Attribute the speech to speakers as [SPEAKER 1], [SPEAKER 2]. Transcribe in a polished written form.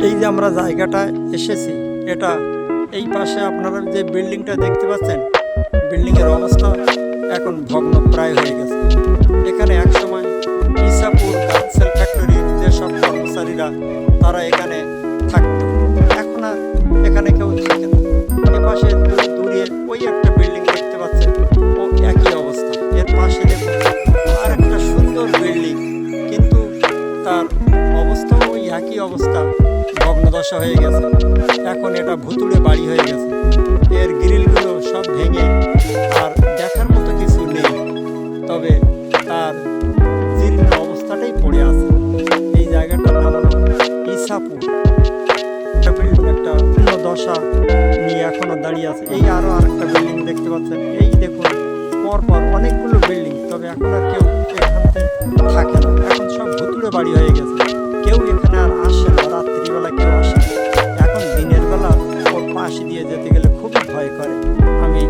[SPEAKER 1] এই যে আমরা জায়গাটায় এসেছি, এটা এই পাশে আপনারা যে বিল্ডিংটা দেখতে পাচ্ছেন, বিল্ডিংয়ের অবস্থা এখন ভগ্নপ্রায় হয়ে গেছে। এখানে একসময় ইসাপুর গার্লসেল ফ্যাক্টরির যেসব কর্মচারীরা তারা এখানে থাকতো, এখন আর এখানে কেউ থাকে না। এপাশে দূরে ওই একটা বিল্ডিং দেখতে পাচ্ছেন, ও একই অবস্থা। এর পাশে দেখুন আর একটা সুন্দর বিল্ডিং, কিন্তু তার অবস্থাও ওই একই অবস্থা, ভগ্নদশা হয়ে গেছে। এখন এটা ভুতুড়ে বাড়ি হয়ে গেছে, এর গ্রিলগুলো সব ভেঙে আর দেখার মতো কিছু নেই, তবে তার জীর্ণ অবস্থাটাই পড়ে আছে। এই জায়গাটার নাম হলো ইসাপুর। একটা বিল্ডিং একটা পূর্ণ দশা নিয়ে এখনো দাঁড়িয়ে আছে। এই আরও আরেকটা বিল্ডিং দেখতে পাচ্ছেন, এই দেখুন পরপর অনেকগুলো বিল্ডিং, তবে এখন আর কেউ এখানে থাকে না, এখন সব ভুতুড়ে বাড়ি হয়ে গেছে। কেউ এখানে আর আসে না, রাত্রিবেলা কেউ আসে না। এখন দিনের বেলা ওর পাশ দিয়ে যেতে গেলে খুবই ভয় করে। আমি